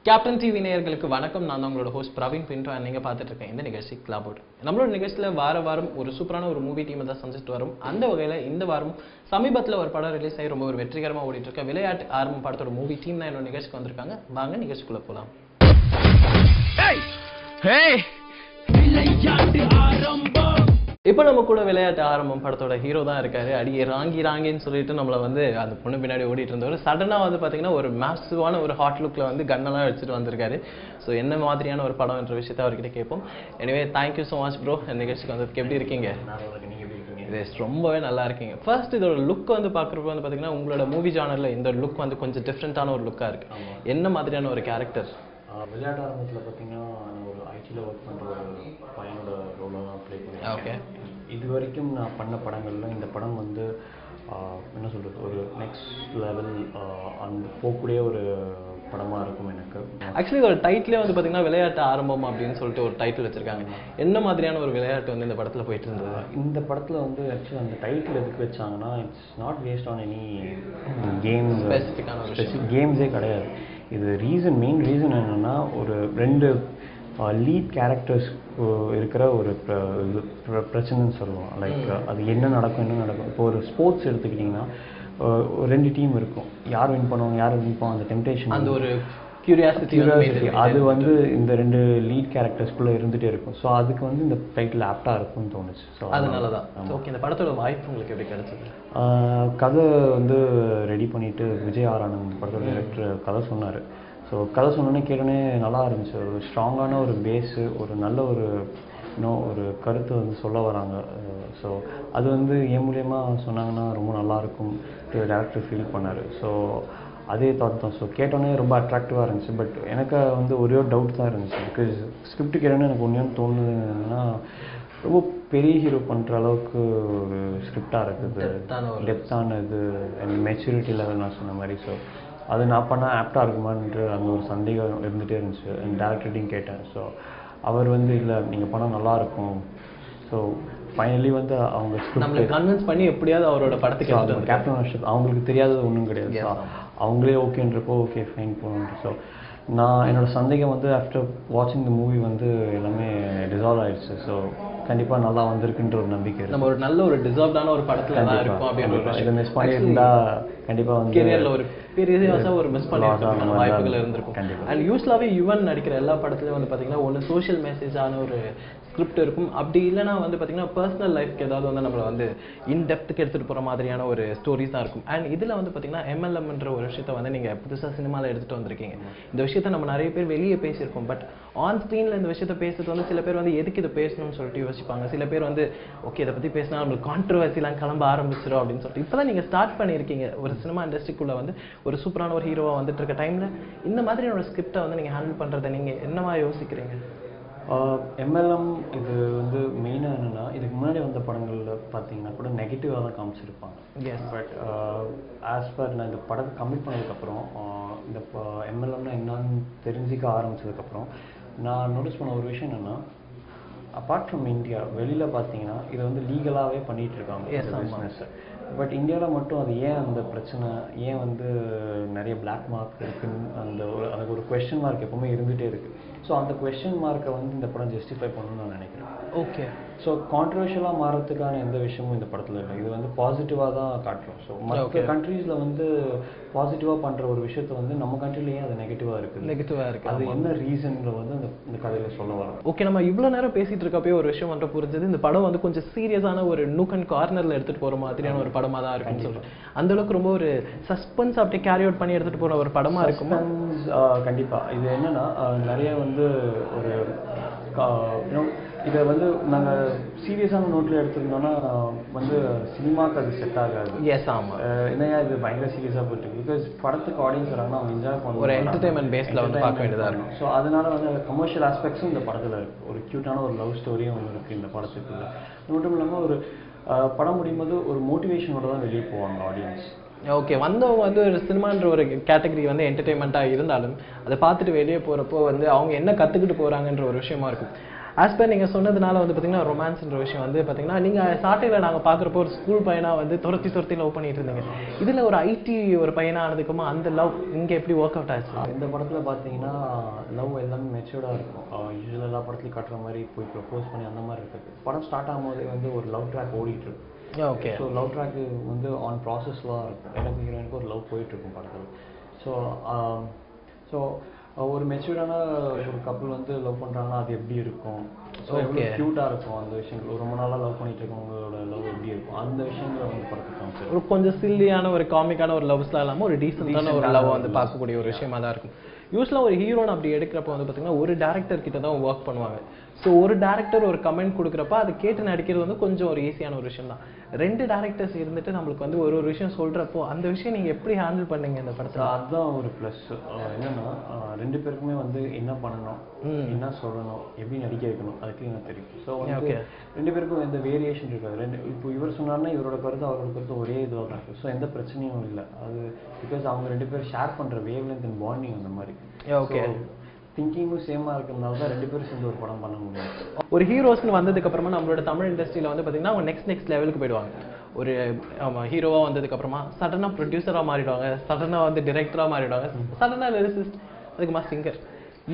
Captain TV நேயர்களுக்கு வணக்கம். நான் தான் உங்களோட ஹோஸ்ட் பிரவீன் பின்டோ. நீங்கள் பார்த்துட்டு இருக்கேன் இந்த நிகழ்ச்சி கிளப் அவுட். நம்மளோட நிகழ்ச்சியில் வாரம் ஒரு சூப்பரான ஒரு மூவி டீமை தான் செஞ்சுட்டு வரும். அந்த வகையில் இந்த வாரம் சமீபத்தில் ஒரு படம் ரிலீஸ் ஆகி ரொம்ப ஒரு வெற்றிகரமாக ஓடிட்டு இருக்க விளையாட்டு ஆரம்பம் படத்தோட மூவி டீம் தான் என்னோட நிகழ்ச்சிக்கு வந்திருக்காங்க. வாங்க நிகழ்ச்சிக்குள்ளே போகலாம். இப்போ நம்ம கூட விளையாட்டு ஆரம்பம் படத்தோட ஹீரோ தான் இருக்காரு. அடியே ராங்கின்னு சொல்லிட்டு நம்மளை வந்து அந்த பொண்ணு பின்னாடி ஓடிட்டு இருந்தவர் சடனாக வந்து பார்த்தீங்கன்னா ஒரு மேசிவான ஒரு ஹாட் லுக்கில் வந்து கன்னெல்லாம் வச்சுட்டு வந்திருக்காரு. ஸோ என்ன மாதிரியான ஒரு படம் என்ற விஷயத்தை அவர்கிட்ட கேட்போம். எனவே தேங்க்யூ ஸோ மச் ப்ரோ. இந்த நிகழ்ச்சிக்கு வந்ததுக்கு எப்படி இருக்கீங்க? இது ரொம்பவே நல்லா இருக்கீங்க. ஃபர்ஸ்ட் இதோட லுக் வந்து பார்க்குறப்ப வந்து பார்த்தீங்கன்னா உங்களோட மூவி ஜானரில் இந்த லுக் வந்து கொஞ்சம் டிஃப்ரெண்ட்டான ஒரு லுக்காக இருக்குது. என்ன மாதிரியான ஒரு கேரக்டர்? விளையாட்டு ஆரம்பத்தில் பார்த்தீங்கன்னா ஒரு ஐடியில் ஒர்க் பண்ணுற ஒரு பையனோட ரோலாக தான் ப்ளே பண்ணியிருக்கேன். ஓகே. இது வரைக்கும் நான் பண்ண படங்களில் இந்த படம் வந்து என்ன சொல்கிறது, ஒரு நெக்ஸ்ட் லெவல் அந்த போகக்கூடிய ஒரு படமாக இருக்கும் எனக்கு. ஆக்சுவலி இதோட டைட்டிலே வந்து பார்த்தீங்கன்னா விளையாட்டு ஆரம்பம் அப்படின்னு சொல்லிட்டு ஒரு டைட்டில் வச்சுருக்காங்க. என்ன மாதிரியான ஒரு விளையாட்டு வந்து இந்த படத்தில் போயிட்டு இருந்தது? இந்த படத்தில் வந்து ஆக்சுவலி அந்த டைட்டில் எதுக்கு வச்சாங்கன்னா, it's not based on any game, specific கேம்ஸே கிடையாது. இது மெயின் ரீசன் என்னென்னா, ஒரு ரெண்டு லீட் கேரக்டர்ஸ் இருக்கிற ஒரு பிரச்சனைன்னு சொல்லுவோம். லைக் அது என்ன நடக்கும். இப்போ ஒரு ஸ்போர்ட்ஸ் எடுத்துக்கிட்டிங்கன்னா ரெண்டு டீம் இருக்கும். யார் வின் பண்ணுவாங்க, யார் வின் பண்ணுவாங்க, அந்த டெம்டேஷன், அந்த ஒரு கியூரியாசிட்டி அது வந்து இந்த ரெண்டு லீட் கேரக்டர்ஸ்குள்ளே இருந்துகிட்டே இருக்கும். ஸோ அதுக்கு வந்து இந்த டைட்டில் ஆப்டாக இருக்கும்னு தோணுச்சு. ஸோ அதனால தான். ஓகே. இந்த படத்தோட வாய்ப்பு உங்களுக்கு எப்படி கிடைச்சது? கதை வந்து ரெடி பண்ணிவிட்டு விஜய் ஆனந்த் படத்தோட டைரக்டர் கதை சொன்னார். ஸோ கதை சொன்னோன்னே கேட்டோன்னே நல்லா இருந்துச்சு. ஒரு ஸ்ட்ராங்கான ஒரு பேஸு, ஒரு நல்ல ஒரு ஒரு கருத்தை வந்து சொல்ல வராங்க. ஸோ அது வந்து என் மூலயமா சொன்னாங்கன்னா ரொம்ப நல்லாயிருக்கும் டேரக்டர் ஃபீல் பண்ணார். ஸோ அதே தாட் தான். ஸோ கேட்டோன்னே ரொம்ப அட்ராக்டிவாக இருந்துச்சு. பட் எனக்கு வந்து ஒரே ஒரு டவுட் தான் இருந்துச்சு. பிகாஸ் ஸ்கிரிப்ட் கேட்டோன்னே எனக்கு ஒன்று தோணுதுன்னா, ரொம்ப பெரிய ஹீரோ பண்ணுற அளவுக்கு ஒரு ஸ்கிரிப்டாக இருக்குது, டெப்த்தானது அண்ட் மெச்சூரிட்டி லெவல் நான் சொன்ன மாதிரி. ஸோ அது நான் பண்ணால் ஆப்டாக இருக்குமான்ற அந்த ஒரு சந்தேகம் இருந்துகிட்டே இருந்துச்சு. டேரக்டர்கிட்டையும் கேட்டேன். ஸோ அவர் வந்து இல்லை, நீங்கள் படம் நல்லாயிருக்கும். ஸோ ஃபைனலி வந்து அவங்க நம்மளை கன்வின்ஸ் பண்ணி எப்படியாவது அவரோட படத்துக்கு கேப்டன் ஹர்ஷத் அவங்களுக்கு தெரியாதது ஒன்றும் கிடையாது. அவங்களே ஓகேன்றப்போ ஓகே ஃபைன் போகணுன்ட்டு. ஸோ நான் என்னோடய சந்தேகம் வந்து ஆஃப்டர் வாட்சிங் த மூவி வந்து எல்லாமே டிசால்வ் ஆகிடுச்சு. ஸோ கண்டிப்பாக நல்லா வந்திருக்குன்ற ஒரு நம்பிக்கை இருக்குது. நம்ம ஒரு நல்ல ஒரு டிசர்வ்டான ஒரு படத்தில் தான் இருக்கும் அப்படின்னு இதை மிஸ் பண்ணியிருந்தா கண்டிப்பாக வந்து கேரியரில் ஒரு பெரிய ஒரு மிஸ் பண்ணியிருக்க வாய்ப்புகள் இருந்திருக்கும். அண்ட் யூஸ்வலாகவே யுவன் நடிக்கிற எல்லா படத்துலையும் வந்து பார்த்தீங்கன்னா ஒன்று சோஷியல் மெசேஜான ஒரு ஸ்கிரிப்ட் இருக்கும். அப்படி இல்லைனா வந்து பார்த்தீங்கன்னா பர்சனல் லைஃப்க்கு ஏதாவது வந்து நம்மளை வந்து இன்டெப்த்துக்கு எடுத்துகிட்டு போகிற மாதிரியான ஒரு ஸ்டோரிஸ் தான் இருக்கும். அண்ட் இதில் வந்து பார்த்தீங்கன்னா MLMன்ற ஒரு விஷயத்தை வந்து நீங்கள் புதுசாக சினிமாவில் எடுத்துகிட்டு வந்திருக்கீங்க. இந்த விஷயத்தை நம்ம நிறைய பேர் வெளியே பேசியிருக்கோம். பட் ஆன் ஸ்க்ரீனில் இந்த விஷயத்தை பேசுறது வந்து சில பேர் வந்து எதுக்கு இதை பேசணும்னு சொல்லிட்டு யோசிப்பாங்க. சில பேர் வந்து ஓகே இதை பற்றி பேசினா நம்மளுக்கு கான்ட்ரவர்சிலாம் கிளம்ப ஆரம்பிச்சிடும் அப்படின்னு சொல்லிட்டு இப்போ தான் நீங்கள் ஸ்டார்ட் பண்ணியிருக்கீங்க. ஒரு சினிமா இண்டஸ்ட்ரிக்குள்ளே வந்து ஒரு சூப்பரான ஒரு ஹீரோவாக வந்துட்டு இருக்க டைமில் இந்த மாதிரியான ஒரு ஸ்கிரிப்டை வந்து நீங்கள் ஹேண்டில் பண்ணுறதை நீங்கள் என்னவா யோசிக்கிறீங்க? MLM இது வந்து மெயினாக என்னென்னா, இதுக்கு முன்னாடி வந்த படங்களில் பார்த்தீங்கன்னா கூட நெகட்டிவாக தான் காமிச்சிருப்பாங்க. பட் ஆஸ் பர் நான் இந்த படத்தை கம்ப்ளீட் பண்ணதுக்கப்புறம் இந்த MLMனா என்னன்னு தெரிஞ்சிக்க ஆரம்பித்ததுக்கப்புறம் நான் நோட்டீஸ் பண்ண ஒரு விஷயம் என்னென்னா, அப்பார்ட் ஃப்ரம் இந்தியா வெளியில் பார்த்தீங்கன்னா இதை வந்து லீகலாகவே பண்ணிகிட்டு இருக்காங்க பிஸ்னஸ்ஸை. பட் இந்தியாவில் மட்டும் அது ஏன் அந்த பிரச்சனை, ஏன் வந்து நிறைய பிளாக் மார்க் இருக்குன்னு அதுக்கு ஒரு கொஸ்டின் மார்க் எப்போவுமே இருந்துகிட்டே இருக்குது. ஸோ அந்த கொஸ்டின் மார்க்கை வந்து இந்த படம் ஜஸ்டிஃபை பண்ணணும்னு நான் நினைக்கிறேன். ஓகே. ஸோ கான்ட்ரவர்ஷியலாக மாறதுக்கான எந்த விஷயமும் இந்த படத்தில் இல்லை. இது வந்து பாசிட்டிவாக தான் காட்டுறோம். ஸோ மற்ற கண்ட்ரீஸில் வந்து பாசிட்டிவாக பண்ணுற ஒரு விஷயத்த வந்து நம்ம கண்ட்ரிலேயே அது நெகட்டிவாக இருக்குது. அது என்ன ரீசன்ல வந்து இந்த கதையில் சொல்ல வரோம். ஓகே. நம்ம இவ்வளோ நேரம் பேசிகிட்டு இருக்கப்பே ஒரு விஷயம் வந்து புரிஞ்சது, இந்த படம் வந்து கொஞ்சம் சீரியஸான ஒரு நூக் அண்ட் கார்னரில் எடுத்துகிட்டு போகிற மாதிரியான ஒரு படமாக தான் இருக்குன்னு சொல்கிறேன். அந்த அளவுக்கு ரொம்ப ஒரு சஸ்பென்ஸ் அப்படியே கேரி அவுட் பண்ணி எடுத்துகிட்டு போகிற ஒரு படமாக இருக்கும். கண்டிப்பாக. இது என்னென்னா நிறைய வந்து ஒரு இதை வந்து நாங்கள் சீரியஸான நோட்டில் எடுத்துருந்தோன்னா வந்து சினிமாவுக்கு அது செட் ஆகாது. எஸ், ஆமாம். என்னையா இது பயங்கர சீரியஸாக போயிட்டு, பிகாஸ் படத்துக்கு ஆடியன்ஸ் வராங்கன்னா அவங்க என்ஜாய் பண்ணுவோம், ஒரு என்டர்டைன்மெண்ட் பேஸில் வந்து பார்க்க வேண்டியதாக இருக்கும். ஸோ அதனால வந்து கமர்ஷியல் ஆஸ்பெக்ட்ஸும் இந்த படத்தில் இருக்குது. ஒரு க்யூட்டான ஒரு லவ் ஸ்டோரியும் ஒன்று இருக்குது இந்த படத்துக்குள்ள. அது மட்டும் இல்லாமல் ஒரு படம் முடியும் போது ஒரு மோட்டிவேஷனோட தான் வெளியே போவாங்க ஆடியன்ஸ். ஓகே. வந்தவங்க வந்து ஒரு சினிமான்ற ஒரு கேட்டகரி வந்து என்டர்டெயின்மெண்ட்டாக இருந்தாலும் அதை பார்த்துட்டு வெளியே போகிறப்போ வந்து அவங்க என்ன கற்றுக்கிட்டு போகிறாங்கன்ற ஒரு விஷயமா இருக்கும். ஆஸ் பர் நீங்கள் சொன்னதுனால வந்து பார்த்தீங்கன்னா ரொமான்ஸ்ன்ற விஷயம் வந்து பார்த்தீங்கன்னா நீங்கள் ஸ்டார்டிங்கில் நாங்கள் பார்க்குறப்போ ஒரு ஸ்கூல் பையனாக வந்து துரத்தி லவ் பண்ணிட்டு இருந்தீங்க. இதில் ஒரு ஐடி ஒரு பையனாக ஆனதுக்குமா அந்த லவ் இங்கே எப்படி ஒர்க் அவுட் ஆச்சு? இந்த படத்தில் பார்த்தீங்கன்னா லவ் எல்லாமே மெச்சூர்டாக இருக்கும். யூஸ்வலாக எல்லா படத்துலையும் காட்டுற மாதிரி போய் ப்ரப்போஸ் பண்ணி அந்த மாதிரி இருக்குது. படம் ஸ்டார்ட் ஆகும்போதே வந்து ஒரு லவ் ட்ராக் ஓடிட்டு இருக்கு. ஓகே. ஸோ லவ் ட்ராக்கு வந்து ஆன் ப்ராசஸ்லாம் இருக்கும். எனக்கு ஹீரோயினுக்கு ஒரு லவ் போயிட்டுருக்கும் படத்தில். ஸோ ஒரு மெச்சூர்டான ஒரு கப்பல் வந்து லவ் பண்ணுறாங்கன்னா அது எப்படி இருக்கும், ஸோ எவ்வளோ க்யூட்டாக இருக்கும் அந்த விஷயங்கள். ரொம்ப நாளாக லவ் பண்ணிட்டு இருக்கவங்களோட லவ் எப்படி இருக்கும் அந்த விஷயங்களை வந்து படத்துக்கு ஒரு கொஞ்சம் சில்லியான ஒரு காமிக்கான ஒரு லவ்ஸ்லாம் இல்லாமல் ஒரு டீசெண்டான ஒரு லவ் வந்து பார்க்கக்கூடிய ஒரு விஷயமா தான் இருக்கும். யூஸ்வலாக ஒரு ஹீரோன்னு அப்படி எடுக்கிறப்ப வந்து பார்த்தீங்கன்னா ஒரு டேரக்டர் கிட்ட தான் ஒர்க் பண்ணுவாங்க. ஸோ ஒரு டேரக்டர் ஒரு கமெண்ட் கொடுக்குறப்ப அதை கேட்டு நடிக்கிறது வந்து கொஞ்சம் ஒரு ஈஸியான ஒரு விஷயம் தான். 2 டேரக்டர்ஸ் இருந்துட்டு நம்மளுக்கு வந்து ஒரு விஷயம் சொல்கிறப்போ அந்த விஷயம் நீங்கள் எப்படி ஹேண்டில் பண்ணீங்க இந்த படத்தில்? அதுதான் ஒரு ப்ளஸ். என்னென்னா 2 பேருக்குமே வந்து என்ன பண்ணணும், என்ன சொல்லணும், எப்படி நடிக்க வைக்கணும் அதுக்கு எனக்கு தெரியும். ஸோ வந்து 2 பேருக்கும் எந்த வேரியேஷன் இருக்காது. இப்போ இவர் சொன்னார்னா இவரோட கருத்து அவரோட கருத்து ஒரே இதுவாக தான் இருக்குது. ஸோ எந்த பிரச்சனையும் இல்லை. அது பிகாஸ் அவங்க 2 பேரும் ஷேர் பண்ணுற வேவ் லென்த் அண்ட் பாண்டிங் அந்த மாதிரி. ஓகே. திங்கிங்கும் சேமாக இருக்கிறதுனால தான் 2 பேரும் சேர்ந்து ஒரு படம் பண்ண முடியும். ஒரு ஹீரோஸ்னு வந்ததுக்கப்புறமா நம்மளோட தமிழ் இண்டஸ்ட்ரியில் வந்து பார்த்தீங்கன்னா அவங்க நெக்ஸ்ட் லெவலுக்கு போயிடுவாங்க. ஒரு ஹீரோவாக வந்ததுக்கப்புறமா சடனாக ப்ரொடியூசராக மாறிடுவாங்க, சடனாக வந்து டிரெக்டராக மாறிடுவாங்க, சடனாக லிரிசிஸ்ட், அதுக்குமா சிங்கர்.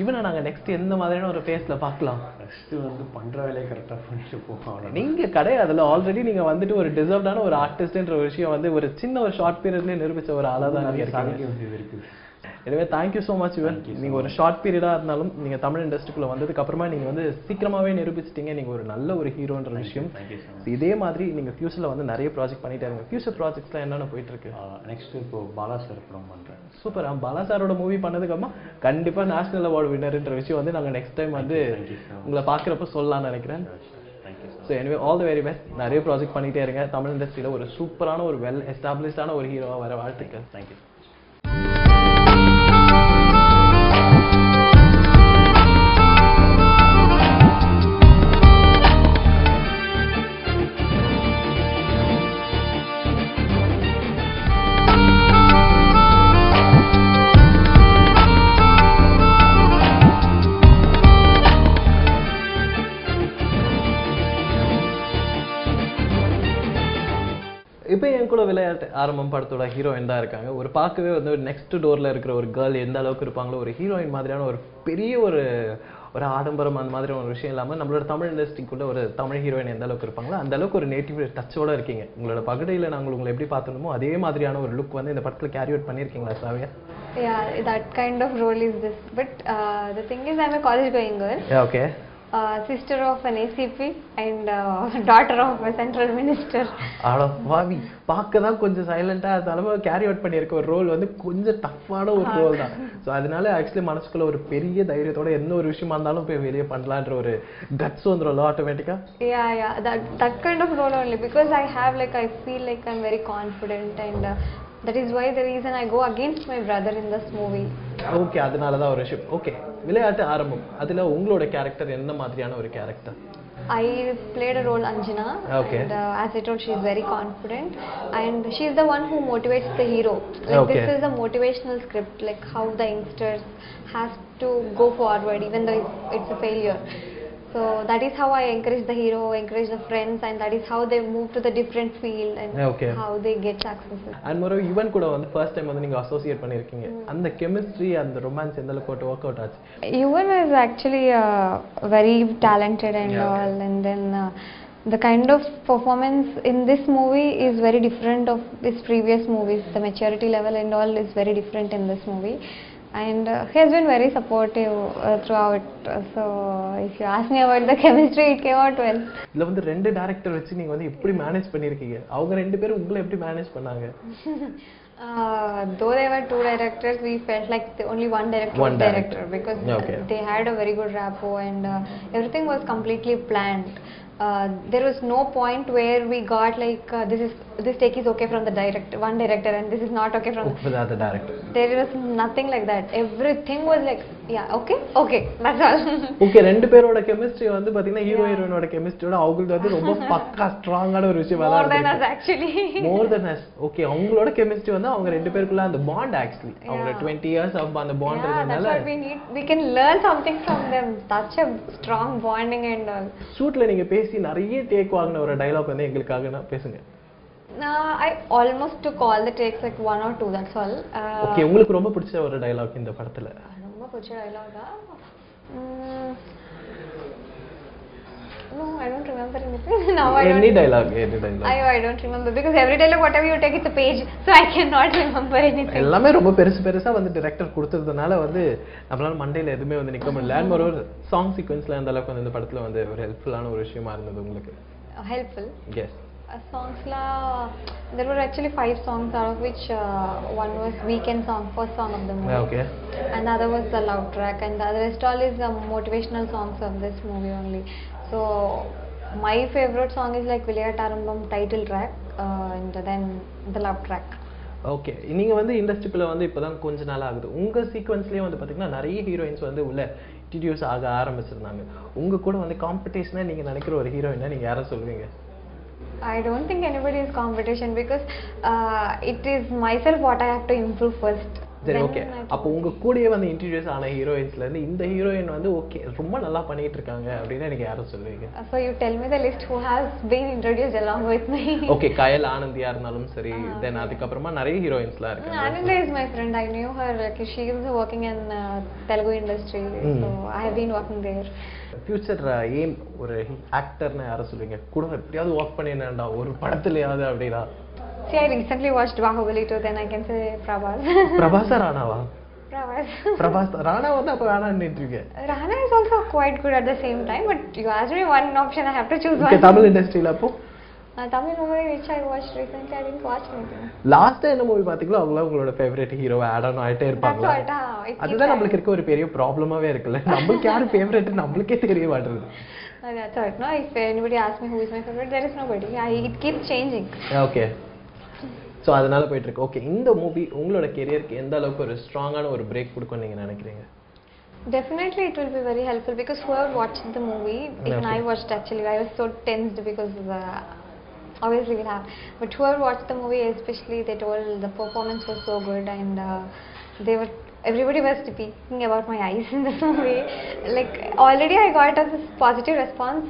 இவனை நாங்கள் நெக்ஸ்ட் எந்த மாதிரியான ஒரு ஃபேஸில் பார்க்கலாம்? ஃபஸ்ட்டு வந்து பண்ணுற வேலையை கரெக்டாக பண்ணிட்டு போவாங்க. நீங்கள் கிடையாதுல்ல, ஆல்ரெடி நீங்கள் வந்துட்டு ஒரு டிசர்வ்டான ஒரு ஆர்டிஸ்ட்ன்ற ஒரு விஷயம் வந்து ஒரு சின்ன ஒரு ஷார்ட் பீரியட்லேயே நிரூபித்த ஒரு ஆளாக தான் இருக்குது. எனவே தேங்க்யூ ஸோ மச் யுவன். நீங்கள் ஒரு ஷார்ட் பீரியடாக இருந்தாலும் நீங்கள் தமிழ் இண்டஸ்ட்ரிக்குள்ளே வந்ததுக்கப்புறமா நீங்கள் வந்து சீக்கிரமாகவே நிரூபிச்சிட்டீங்க நீங்கள் ஒரு நல்ல ஒரு ஹீரோன்ற விஷயம். இதே மாதிரி நீங்கள் ஃபியூச்சரில் வந்து நிறைய ப்ராஜெக்ட் பண்ணிட்டே இருங்க. ஃபியூச்சர் ப்ராஜெக்ட்ஸ்லாம் என்னென்ன போயிட்டுருக்கு? நெக்ஸ்ட் இப்போ பாலா சார் படம் பண்ணுறேன். சூப்பர். பாலா சாரோட மூவி பண்ணதுக்கப்புறமா கண்டிப்பாக நேஷனல் அவார்டு வின்னர்ன்ற விஷயம் வந்து நாங்கள் நெக்ஸ்ட் டைம் வந்து உங்களை பார்க்குறப்ப சொல்லலாம்னு நினைக்கிறேன். So anyway all the very best. நிறைய ப்ராஜெக்ட் பண்ணிகிட்டே இருங்க. தமிழ் இண்டஸ்ட்ரியில் ஒரு சூப்பரான ஒரு வெல் எஸ்டாப்ளிஷ்டான ஒரு ஹீரோவாக வர வாழ்த்துக்கள். தேங்க்யூ. இப்போ என் கூட விளையாட்டு ஆரம்பம் படத்தோட ஹீரோயின் தான் இருக்காங்க. ஒரு பார்க்கவே வந்து நெக்ஸ்ட் டோரில் இருக்கிற ஒரு கேர்ள் எந்த அளவுக்கு இருப்பாங்களோ ஒரு ஹீரோயின் மாதிரியான ஒரு பெரிய ஒரு ஆடம்பரம் அந்த மாதிரி ஒரு விஷயம் இல்லாமல் நம்மளோட தமிழ் இண்டஸ்ட்ரிக்குள்ள ஒரு தமிழ் ஹீரோயின் எந்த அளவுக்கு இருப்பாங்களோ அந்த அளவுக்கு ஒரு நேட்டிவ் டச்சோட இருக்கீங்க. உங்களோட பகடையில் நாங்கள் உங்களை எப்படி பார்த்தோமோ அதே மாதிரியான ஒரு லுக் வந்து இந்த படத்தில் கேரி அவுட் பண்ணியிருக்கீங்களா சாவியா? Yeah, that kind of role is this. But the thing is, I'm a college-going girl. Yeah, okay. Sister of an ACP and daughter of a central minister. ஆடோ வாவி பார்க்க தான் கொஞ்சம் சைலண்டாக இருந்தாலும் கேரி அவுட் பண்ணியிருக்க ஒரு role வந்து கொஞ்சம் டஃப்பான ஒரு ரோல் தான். ஸோ அதனால ஆக்சுவலி மனசுக்குள்ள ஒரு பெரிய தைரியத்தோட எந்த ஒரு விஷயமா இருந்தாலும் போய் வெளியே பண்ணலான்ற ஒரு கட்ஸ் வந்துடும் ஆட்டோமேட்டிக்கா. Yeah, that kind of role only because I feel like I'm very confident and that is why the reason I go against my brother in this movie. Okay, அதனால தான் ஒரு விஷயம். ஓகே, விளையாட்டு ஆரம்பம். அதில் உங்களோட கேரக்டர் என்ன மாதிரியான ஒரு character? I played a role Anjana. Okay. And as I told, she is very confident and she is the one who motivates the hero. Like Okay. This is a motivational script, like how the youngsters has to go forward even though it's a failure. So that is how I encourage the hero, encourage the friends, and that is how they move to the different field and Okay. how they get success. And மொரோ யுவன் கூட வந்து first time வந்து நீங்கள் associate பண்ணியிருக்கீங்க. அந்த chemistry அந்த romance எந்த அளவுக்கு ஒர்க் அவுட் ஆச்சு? Yuvan is actually very talented and all, and then the kind of performance in this movie is very different of his previous movies. The maturity level and all is very different in this movie. And he has been very supportive throughout. So if you ask me about the chemistry, it came out well. இதில் வந்து 2 director வச்சு நீங்கள் வந்து எப்படி manage பண்ணியிருக்கீங்க? அவங்க 2 பேரும் உங்களை எப்படி மேனேஜ் பண்ணாங்க? Though there were 2 directors, we felt like only one director was director because they had a very good rapport and everything was completely planned. There was no point where we got like this take is okay from the one director and this is not okay from the other director. There was nothing like that. Everything was like yeah, okay, that's all. Okay, 2 பேரோட chemistry வந்து பாத்தீங்கன்னா hero ஹீரோயினோட கெமிஸ்ட்ரியோட அவங்களுக்கு வந்து ரொம்ப பக்கா ஸ்ட்ராங்கான ஒரு விஷயம் more than us actually. more than us. Okay, அவங்களோட கெமிஸ்ட்ரி வந்து அவங்க ரெண்டு பேருக்குள்ள அந்த பாண்ட் ஆக்சுவலி அவங்க 20 years of அந்த பாண்ட் இருக்கறதுனால we can learn something from them, such a strong bonding and all. ஷூட்ல நீங்க பேசி நிறைய டேக் வாங்குன ஒரு டயலாக் வந்து எங்களுக்காக பேசுங்க. I almost took all the takes, like 1 or 2, that's all. Okay, உங்களுக்கு ரொம்ப பிடிச்ச ஒரு டயலாக் இந்த படத்துல? ரொம்ப பிடிச்ச டயலாகா? No, I don't remember anything. Now any dialogue. I don't remember because every dialogue whatever you take it's a page, so I cannot remember anything. எல்லாமே ரொம்ப பெருசா வந்து டைரக்டர் கொடுத்ததனால வந்து நம்மளால மண்டையில எதுமே வந்து நிக்க முடியல. and ஒரு சாங் சீக்வென்ஸ்ல அந்த அளவுக்கு வந்து இந்த படத்துல வந்து ஒரு ஹெல்ப்ஃபுல்லான ஒரு விஷயமா இருந்தது உங்களுக்கு? Helpful? Yes. Songs la there were actually 5 songs, out of which one was Weekend song, first song of the movie. Okay. And the other was the love track, and the rest all is motivational songs of this movie only. So my favorite song is like Vilayattarambam title track, and then the love track. Okay, நீங்க வந்து இண்டஸ்ட்ரிக்குள்ள வந்து இப்போதான் கொஞ்ச நாள் ஆகுது. உங்க சீக்வென்ஸ்லயே வந்து பாத்தீங்கன்னா நிறைய ஹீரோயின்ஸ் வந்து உள்ள இன்ட்ரோடியூஸ் ஆக ஆரம்பிச்சிருந்தாங்க. உங்க கூட வந்து காம்படிஷனா நீங்க நினைக்கிற ஒரு ஹீரோயினா நீங்க யாரை சொல்லுவீங்க? I don't think anybody is competition because it is myself what I have to improve first. சரி, ஓகே. அப்போ உங்க கூடயே வந்து இன்ட்ரோடியூஸ் ஆன ஹீரோயின்ஸ்ல இருந்து இந்த ஹீரோயின் வந்து ஓகே ரொம்ப நல்லா பண்ணிட்டு இருக்காங்க அப்படினா நீங்க யாரை சொல்லுவீங்க? So you tell me the list who has been introduced along with me. Okay, Kayal ஆனந்தியா இருந்தாலும் சரி, தென் அதுக்கு அப்புறமா நிறைய ஹீரோயின்ஸ்லாம் இருக்காங்க. Ananda is my friend. I knew her. Like, she is working in Telugu industry, so I have been working there. Future aim ஒரு ஆக்டர்னா யாரை சொல்லுவீங்க? கூட எப்படியாவது ஒர்க் பண்ணினேன்டா ஒரு படத்துலயாவது அப்படினா? See, I recently watched Bahubali 2, then I can say Prabhas. Prabhas Ranawa? Prabhas Rana வந்து அப்ப வேணாம்னு நினைக்கிறீங்க? Rana is also quite good at the same time, but you asked me one option, I have to choose one. Okay, Tamil industry அப்போ? Tamil movie which I watched recently, I didn't watch anything. Last என்ன movie பாத்தீங்களோ அவங்க உங்களோட favourite hero add on ஆயிட்டே இருப்பாங்க. அதுதான் நமக்கு இருக்க ஒரு பெரிய ப்ராப்ளமாவே இருக்குல்ல. நமக்கு யாரு ஃபேவரட் நமக்கே தெரிய மாட்டேங்குது. That's right. No, if anybody asks me who is my favorite, there is nobody. It keeps changing. Okay. So அதனால போயிட்டு இருக்கு. ஓகே, இந்த மூவி உங்களோட கெரியருக்கு எந்த அளவுக்கு ஒரு ஸ்ட்ராங்கான ஒரு பிரேக் கொடுக்கும் நீங்க நினைக்கிறீங்க? Definitely it will be very helpful because whoever watched the movie, even I watched actually, I was so tensed because obviously we have, but whoever watched the movie especially, they told the performance was so good, and everybody was speaking about my eyes in this movie. Like already I got a positive response